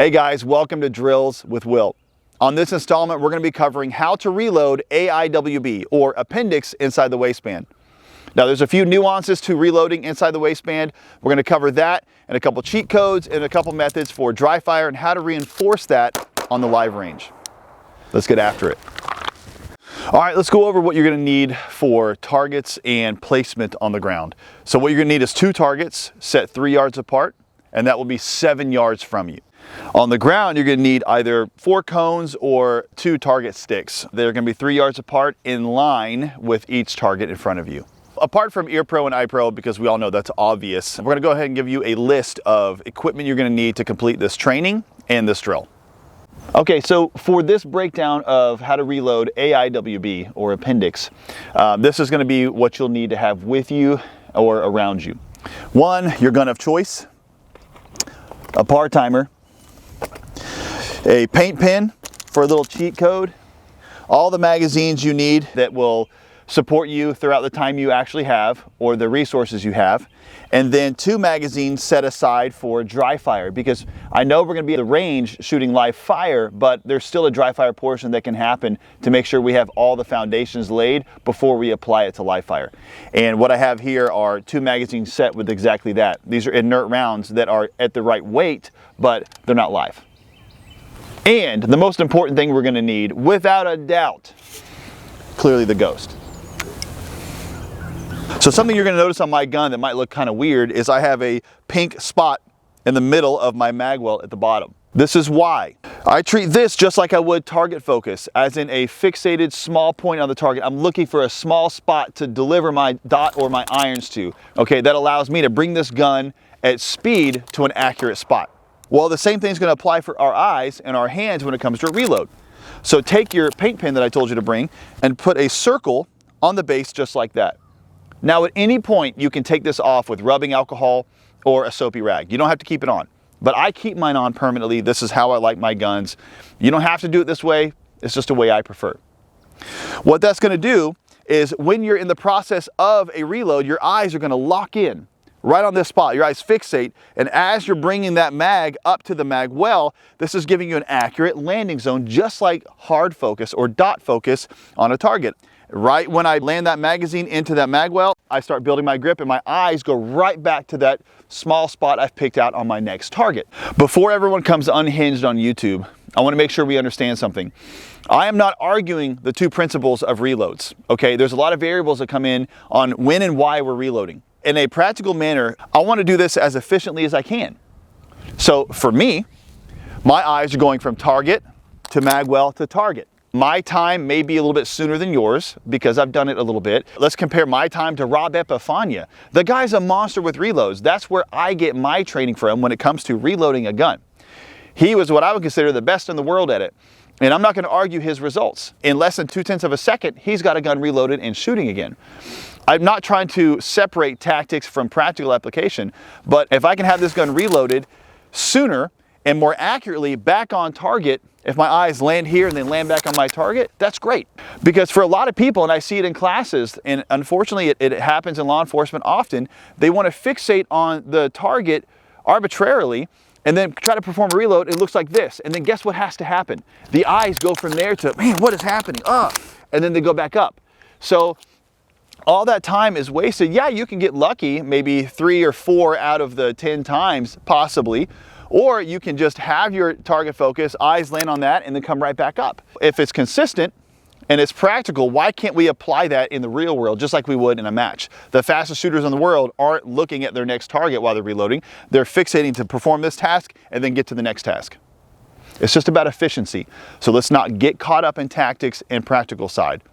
Hey guys, welcome to Drills with Will. On this installment, we're going to be covering how to reload AIWB, or appendix inside the waistband. Now there's a few nuances to reloading inside the waistband. We're going to cover that and a couple cheat codes and a couple methods for dry fire and how to reinforce that on the live range. Let's get after it. All right, let's go over what you're going to need for targets and placement on the ground. So what you're going to need is 2 targets set 3 yards apart, and that will be 7 yards from you. On the ground, you're going to need either 4 cones or 2 target sticks. They're going to be 3 yards apart in line with each target in front of you. Apart from ear pro and eye pro, because we all know that's obvious, we're going to go ahead and give you a list of equipment you're going to need to complete this training and this drill. Okay, so for this breakdown of how to reload AIWB or appendix, this is going to be what you'll need to have with you or around you. 1, your gun of choice, a par timer, a paint pen for a little cheat code, all the magazines you need that will support you throughout the time you actually have or the resources you have, and then 2 magazines set aside for dry fire, because I know we're going to be at the range shooting live fire, but there's still a dry fire portion that can happen to make sure we have all the foundations laid before we apply it to live fire. And what I have here are 2 magazines set with exactly that. These are inert rounds that are at the right weight, but they're not live. And the most important thing we're going to need, without a doubt, clearly the ghost. So something you're going to notice on my gun that might look kind of weird is I have a pink spot in the middle of my Magwell at the bottom. This is why. I treat this just like I would target focus, as in a fixated small point on the target. I'm looking for a small spot to deliver my dot or my irons to. Okay, that allows me to bring this gun at speed to an accurate spot. Well, the same thing is going to apply for our eyes and our hands when it comes to a reload. So take your paint pen that I told you to bring and put a circle on the base just like that. Now at any point you can take this off with rubbing alcohol or a soapy rag. You don't have to keep it on, but I keep mine on permanently. This is how I like my guns. You don't have to do it this way. It's just a way I prefer. What that's going to do is when you're in the process of a reload, your eyes are going to lock in right on this spot. Your eyes fixate, and as you're bringing that mag up to the Magwell, this is giving you an accurate landing zone, just like hard focus or dot focus on a target. Right when I land that magazine into that Magwell, I start building my grip and my eyes go right back to that small spot I've picked out on my next target. Before everyone comes unhinged on YouTube, I want to make sure we understand something. I am not arguing the 2 principles of reloads. Okay, there's a lot of variables that come in on when and why we're reloading. In a practical manner, I want to do this as efficiently as I can. So for me, my eyes are going from target to Magwell to target. My time may be a little bit sooner than yours because I've done it a little bit. Let's compare my time to Rob Epifania. The guy's a monster with reloads. That's where I get my training from when it comes to reloading a gun. He was what I would consider the best in the world at it. And I'm not going to argue his results. In less than 0.2 of a second, he's got a gun reloaded and shooting again. I'm not trying to separate tactics from practical application, but if I can have this gun reloaded sooner and more accurately back on target, if my eyes land here and then land back on my target, that's great. Because for a lot of people, and I see it in classes, and unfortunately it happens in law enforcement often, they want to fixate on the target arbitrarily and then try to perform a reload. It looks like this, and then guess what has to happen? The eyes go from there to, man, what is happening? And then they go back up. So all that time is wasted. Yeah, you can get lucky, maybe 3 or 4 out of the 10 times, possibly. Or you can just have your target focus, eyes land on that, and then come right back up. If it's consistent and it's practical, why can't we apply that in the real world just like we would in a match? The fastest shooters in the world aren't looking at their next target while they're reloading. They're fixating to perform this task and then get to the next task. It's just about efficiency. So let's not get caught up in tactics and practical side.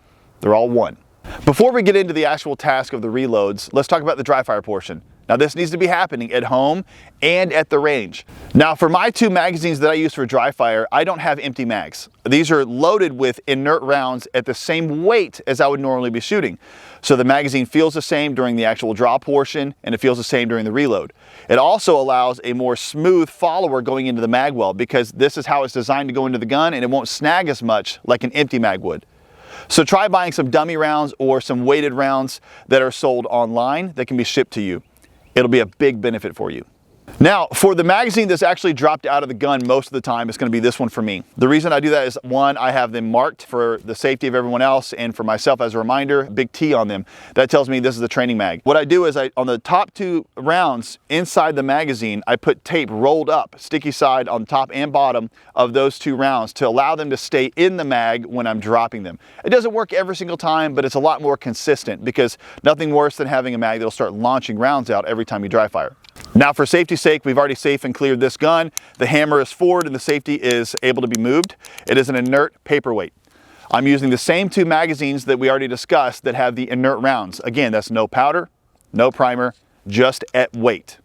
They're all one. Before we get into the actual task of the reloads, let's talk about the dry fire portion. Now this needs to be happening at home and at the range. Now for my 2 magazines that I use for dry fire, I don't have empty mags. These are loaded with inert rounds at the same weight as I would normally be shooting. So the magazine feels the same during the actual draw portion, and it feels the same during the reload. It also allows a more smooth follower going into the Magwell, because this is how it's designed to go into the gun, and it won't snag as much like an empty mag would. So try buying some dummy rounds or some weighted rounds that are sold online that can be shipped to you. It'll be a big benefit for you. Now, for the magazine that's actually dropped out of the gun most of the time, it's going to be this one for me. The reason I do that is, one, I have them marked for the safety of everyone else and for myself as a reminder, big T on them. That tells me this is the training mag. What I do is on the top 2 rounds inside the magazine, I put tape rolled up, sticky side on top and bottom of those 2 rounds to allow them to stay in the mag when I'm dropping them. It doesn't work every single time, but it's a lot more consistent because nothing worse than having a mag that'll start launching rounds out every time you dry fire. Now, for safety's sake, we've already safe and cleared this gun. The hammer is forward and the safety is able to be moved. It is an inert paperweight. I'm using the same 2 magazines that we already discussed that have the inert rounds. Again, that's no powder, no primer, just at weight.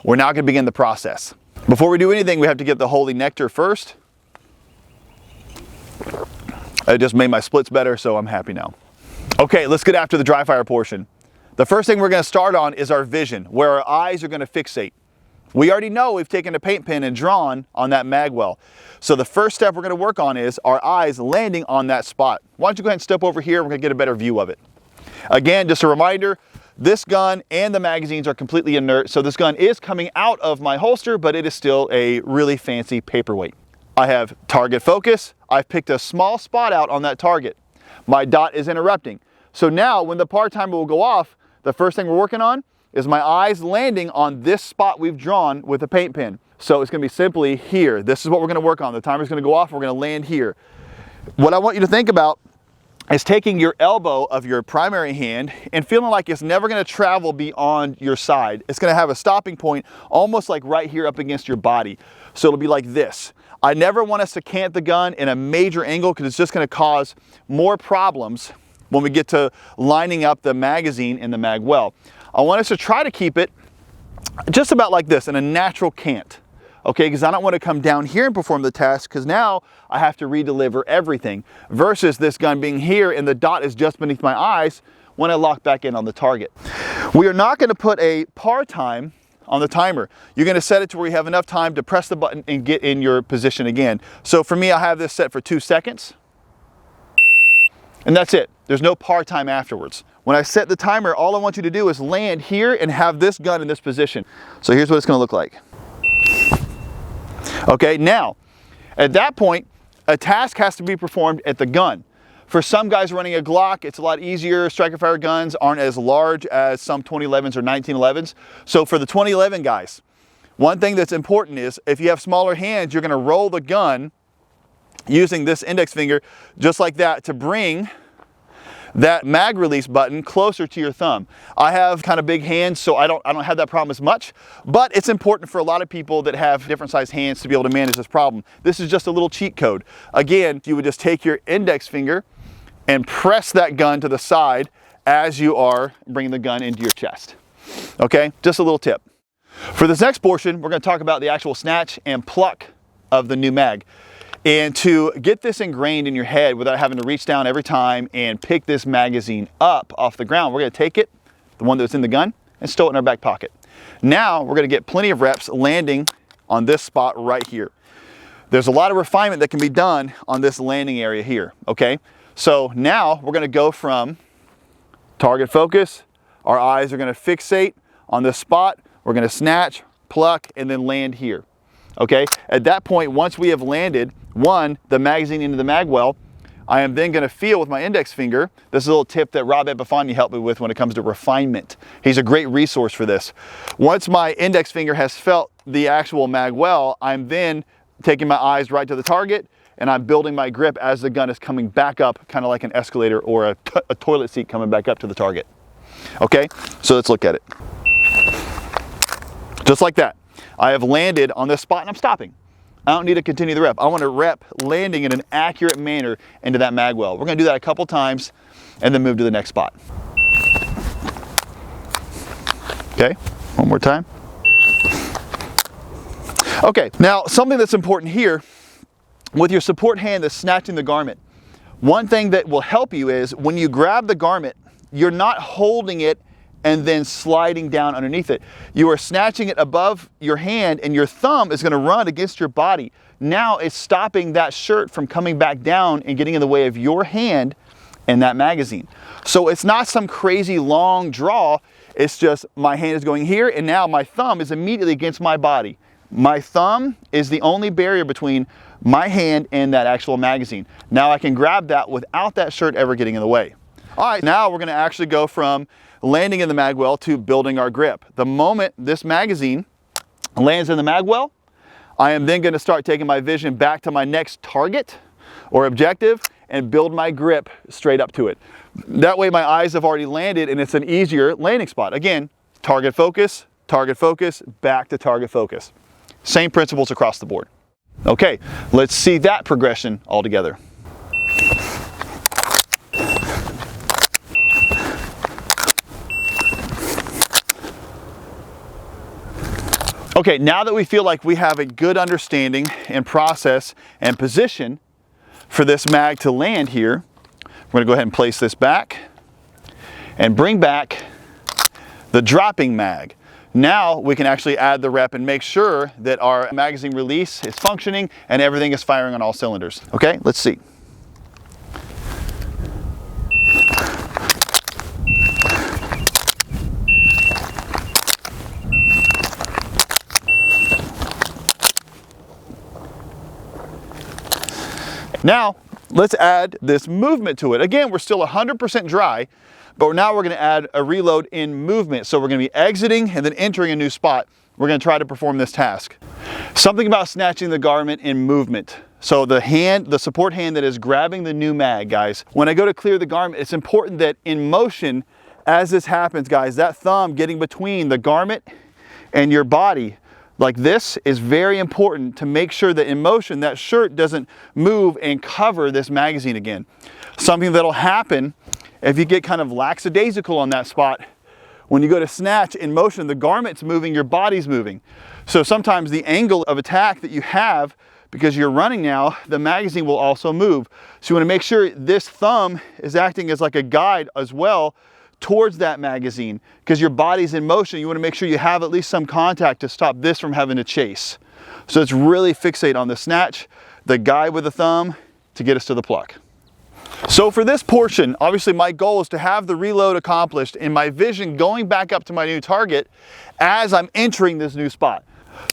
We're now going to begin the process. Before we do anything, we have to get the holy nectar first. It just made my splits better, so I'm happy now. Okay, let's get after the dry fire portion. The first thing we're going to start on is our vision, where our eyes are going to fixate. We already know we've taken a paint pen and drawn on that Magwell. So the first step we're going to work on is our eyes landing on that spot. Why don't you go ahead and step over here, we're going to get a better view of it. Again, just a reminder, this gun and the magazines are completely inert, so this gun is coming out of my holster, but it is still a really fancy paperweight. I have target focus. I've picked a small spot out on that target. My dot is interrupting. So now when the par timer will go off, the first thing we're working on is my eyes landing on this spot we've drawn with a paint pen. So it's going to be simply here. This is what we're going to work on. The timer's going to go off. We're going to land here. What I want you to think about is taking your elbow of your primary hand and feeling like it's never going to travel beyond your side. It's going to have a stopping point almost like right here up against your body. So it'll be like this. I never want us to cant the gun in a major angle because it's just going to cause more problems when we get to lining up the magazine in the Magwell. I want us to try to keep it just about like this in a natural cant, okay? Because I don't want to come down here and perform the task because now I have to re-deliver everything versus this gun being here and the dot is just beneath my eyes when I lock back in on the target. We are not going to put a par time on the timer. You're going to set it to where you have enough time to press the button and get in your position again. So for me, I have this set for 2 seconds. And that's it. There's no par time afterwards. When I set the timer, all I want you to do is land here and have this gun in this position. So here's what it's going to look like. Okay, now, at that point, a task has to be performed at the gun. For some guys running a Glock, it's a lot easier. Striker fire guns aren't as large as some 2011s or 1911s. So for the 2011 guys, one thing that's important is if you have smaller hands, you're going to roll the gun using this index finger just like that to bring that mag release button closer to your thumb. I have kind of big hands, so I don't have that problem as much, but it's important for a lot of people that have different sized hands to be able to manage this problem. This is just a little cheat code. Again, you would just take your index finger and press that gun to the side as you are bringing the gun into your chest. Okay, just a little tip. For this next portion, we're going to talk about the actual snatch and pluck of the new mag. And to get this ingrained in your head without having to reach down every time and pick this magazine up off the ground, we're going to take it, the one that's in the gun, and stow it in our back pocket. Now we're going to get plenty of reps landing on this spot right here. There's a lot of refinement that can be done on this landing area here, okay? So now we're going to go from target focus, our eyes are going to fixate on this spot, we're going to snatch, pluck, and then land here. Okay, at that point, once we have landed, the magazine into the Magwell, I am then going to feel with my index finger. This is a little tip that Rob Epifani helped me with when it comes to refinement. He's a great resource for this. Once my index finger has felt the actual Magwell, I'm then taking my eyes right to the target and I'm building my grip as the gun is coming back up, kind of like an escalator or a toilet seat coming back up to the target. Okay, so let's look at it. Just like that. I have landed on this spot and I'm stopping. I don't need to continue the rep. I want to rep landing in an accurate manner into that Magwell. We're going to do that a couple times and then move to the next spot. Okay, one more time. Okay, now something that's important here, with your support hand that's snatching the garment, one thing that will help you is when you grab the garment, you're not holding it and then sliding down underneath it. You are snatching it above your hand and your thumb is going to run against your body. Now it's stopping that shirt from coming back down and getting in the way of your hand and that magazine. So it's not some crazy long draw. It's just my hand is going here, and now my thumb is immediately against my body. My thumb is the only barrier between my hand and that actual magazine. Now I can grab that without that shirt ever getting in the way. All right, now we're gonna actually go from landing in the magwell to building our grip. The moment this magazine lands in the magwell, I am then gonna start taking my vision back to my next target or objective and build my grip straight up to it. That way my eyes have already landed and it's an easier landing spot. Again, target focus, back to target focus. Same principles across the board. Okay, let's see that progression all together. Okay, now that we feel like we have a good understanding and process and position for this mag to land here, we're gonna go ahead and place this back and bring back the dropping mag. Now we can actually add the rep and make sure that our magazine release is functioning and everything is firing on all cylinders. Okay, let's see. Now, let's add this movement to it. Again, we're still 100% dry, but now we're gonna add a reload in movement. So we're gonna be exiting and then entering a new spot. We're gonna try to perform this task. Something about snatching the garment in movement. So the hand, the support hand that is grabbing the new mag, guys, when I go to clear the garment, it's important that in motion, as this happens, guys, that thumb getting between the garment and your body, like this, is very important to make sure that in motion that shirt doesn't move and cover this magazine again. Something that'll happen if you get kind of lackadaisical on that spot, when you go to snatch in motion, the garment's moving, your body's moving. So sometimes the angle of attack that you have, because you're running now, the magazine will also move. So you want to make sure this thumb is acting as like a guide as well towards that magazine, because your body's in motion. You want to make sure you have at least some contact to stop this from having to chase. So it's really fixate on the snatch, the guide with the thumb to get us to the pluck. So for this portion, obviously my goal is to have the reload accomplished and my vision going back up to my new target as I'm entering this new spot.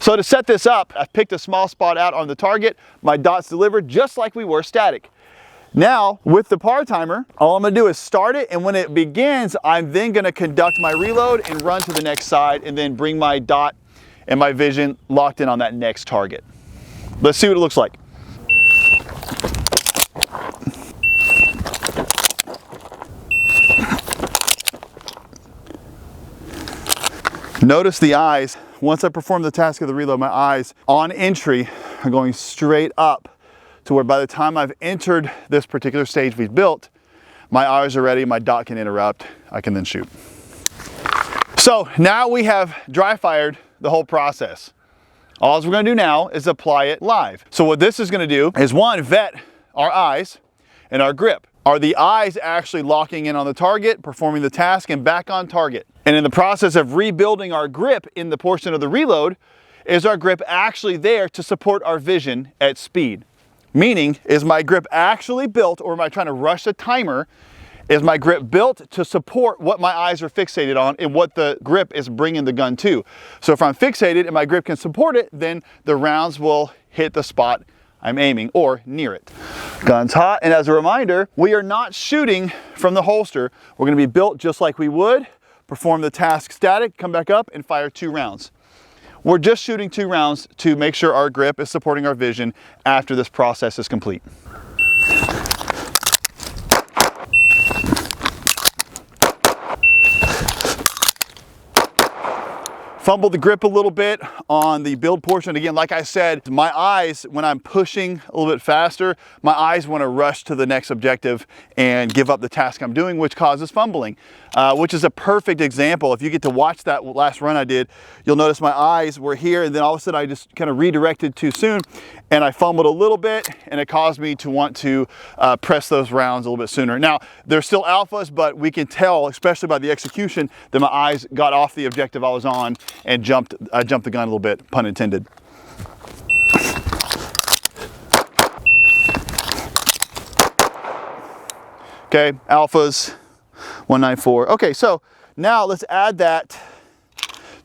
So to set this up, I picked a small spot out on the target, my dots delivered just like we were static. Now, with the par timer, all I'm gonna do is start it, and when it begins, I'm then gonna conduct my reload and run to the next side and then bring my dot and my vision locked in on that next target. Let's see what it looks like. Notice the eyes. Once I perform the task of the reload, my eyes on entry are going straight up to where by the time I've entered this particular stage we've built, my eyes are ready, my dot can interrupt, I can then shoot. So now we have dry fired the whole process. All we're gonna do now is apply it live. So what this is gonna do is, one, vet our eyes and our grip. Are the eyes actually locking in on the target, performing the task, and back on target? And in the process of rebuilding our grip in the portion of the reload, is our grip actually there to support our vision at speed? Meaning, is my grip actually built, or am I trying to rush the timer? Is my grip built to support what my eyes are fixated on and what the grip is bringing the gun to? So if I'm fixated and my grip can support it, then the rounds will hit the spot I'm aiming or near it. Gun's hot, and as a reminder, we are not shooting from the holster. We're gonna be built just like we would, perform the task static, come back up and fire 2 rounds. We're just shooting 2 rounds to make sure our grip is supporting our vision after this process is complete. Fumble the grip a little bit on the build portion. Again, like I said, my eyes, when I'm pushing a little bit faster, my eyes want to rush to the next objective and give up the task I'm doing, which causes fumbling, which is a perfect example. If you get to watch that last run I did, you'll notice my eyes were here, and then all of a sudden I just kind of redirected too soon and I fumbled a little bit, and it caused me to want to press those rounds a little bit sooner. Now, they're still alphas, but we can tell, especially by the execution, that my eyes got off the objective I was on and I jumped the gun a little bit, pun intended. Okay, alphas, 194. Okay, so Now let's add that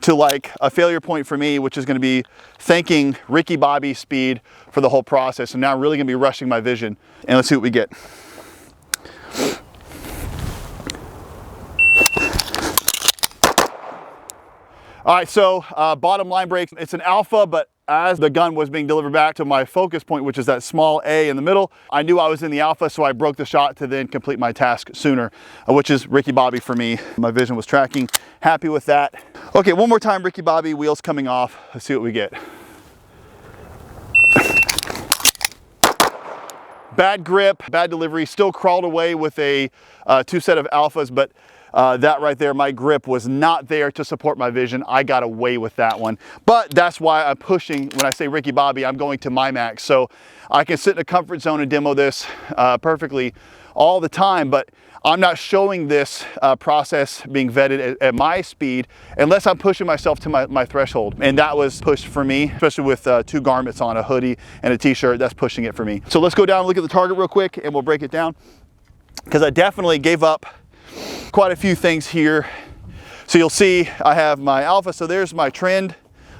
to like a failure point for me, which is going to be thanking Ricky Bobby speed for the whole process. And now I'm really going to be rushing my vision. And let's see what we get. All right, so bottom line brake, it's an alpha, but as the gun was being delivered back to my focus point, which is that small A in the middle, I knew I was in the alpha, so I broke the shot to then complete my task sooner, which is Ricky Bobby for me. My vision was tracking, happy with that. Okay, one more time, Ricky Bobby, wheels coming off. Let's see what we get. Bad grip, bad delivery, still crawled away with a two set of alphas, but that right there, my grip was not there to support my vision. I got away with that one. But that's why I'm pushing, when I say Ricky Bobby, I'm going to my max. So I can sit in a comfort zone and demo this perfectly all the time, but I'm not showing this process being vetted at my speed unless I'm pushing myself to my threshold. And that was pushed for me, especially with two garments on, a hoodie and a t-shirt. That's pushing it for me. So let's go down and look at the target real quick and we'll break it down, because I definitely gave up quite a few things here. So you'll see I have my alpha, so there's my trend.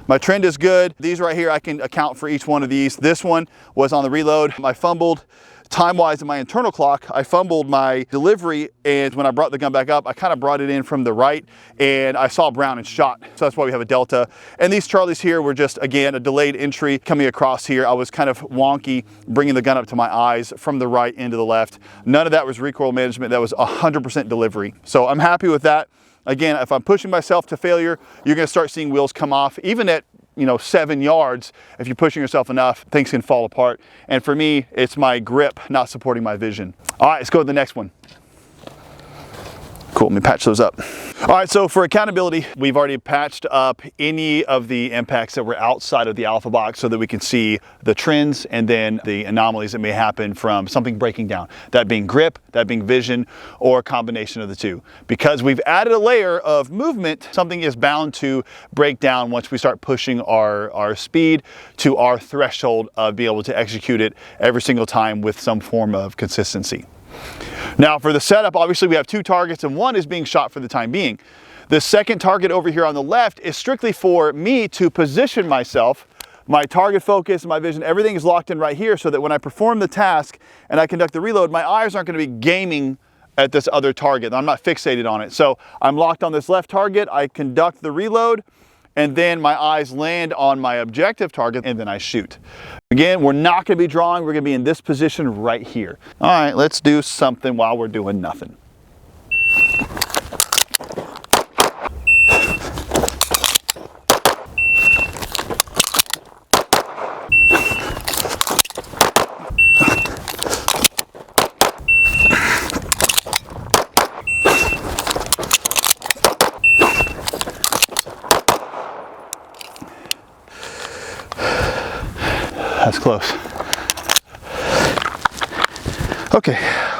My trend is good. These right here, I can account for each one of these. This one was on the reload. I fumbled time-wise in my internal clock. I fumbled my delivery, and when I brought the gun back up, I kind of brought it in from the right, and I saw brown and shot. So that's why we have a delta. And these Charlies here were just, again, a delayed entry coming across here. I was kind of wonky, bringing the gun up to my eyes from the right into the left. None of that was recoil management. That was 100% delivery. So I'm happy with that. Again, if I'm pushing myself to failure, you're going to start seeing wheels come off. Even at 7 yards, if you're pushing yourself enough, things can fall apart. And for me, it's my grip not supporting my vision. All right, let's go to the next one. Cool, let me patch those up. All right, so for accountability, we've already patched up any of the impacts that were outside of the alpha box so that we can see the trends and then the anomalies that may happen from something breaking down. That being grip, that being vision, or a combination of the two. Because we've added a layer of movement, something is bound to break down once we start pushing our speed to our threshold of being able to execute it every single time with some form of consistency. Now for the setup, obviously we have two targets and one is being shot for the time being. The second target over here on the left is strictly for me to position myself. My target focus, my vision, everything is locked in right here so that when I perform the task and I conduct the reload, my eyes aren't going to be gaming at this other target. I'm not fixated on it. So I'm locked on this left target, I conduct the reload, and then my eyes land on my objective target and then I shoot. Again, we're not going to be drawing, we're going to be in this position right here. All right, let's do something while we're doing nothing. That's close. Okay,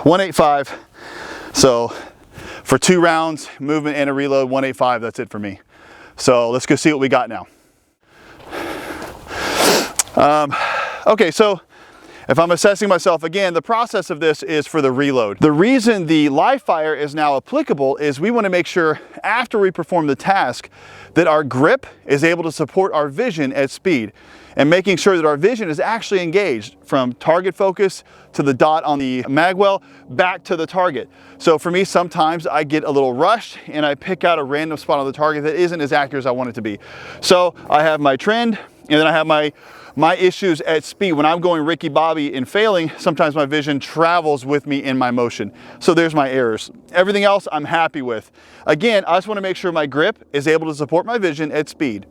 185. So for 2 rounds, movement and a reload, 185, that's it for me. So let's go see what we got now. Okay, so if I'm assessing myself again, the process of this is for the reload. The reason the live fire is now applicable is we want to make sure after we perform the task that our grip is able to support our vision at speed, and making sure that our vision is actually engaged from target focus to the dot on the Magwell back to the target. So for me, sometimes I get a little rushed and I pick out a random spot on the target that isn't as accurate as I want it to be. So I have my trend and then I have my issues at speed. When I'm going Ricky Bobby and failing, sometimes my vision travels with me in my motion. So there's my errors. Everything else I'm happy with. Again, I just want to make sure my grip is able to support my vision at speed.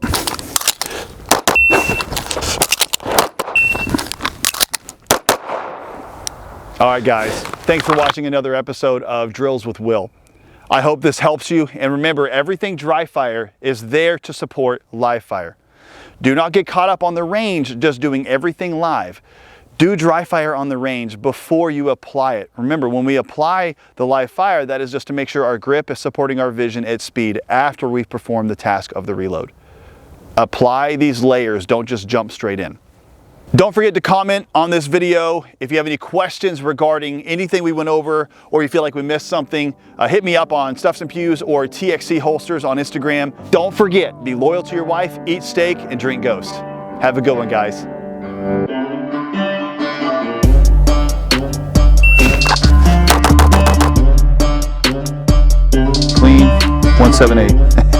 All right, guys, thanks for watching another episode of Drills with Will. I hope this helps you, and remember, everything dry fire is there to support live fire. Do not get caught up on the range just doing everything live. Do dry fire on the range before you apply it. Remember, when we apply the live fire, that is just to make sure our grip is supporting our vision at speed after we've performed the task of the reload. Apply these layers, don't just jump straight in. Don't forget to comment on this video. If you have any questions regarding anything we went over, or you feel like we missed something, hit me up on Stuffs and Pews or TXC Holsters on Instagram. Don't forget, be loyal to your wife, eat steak, and drink Ghost. Have a good one, guys. Clean 178.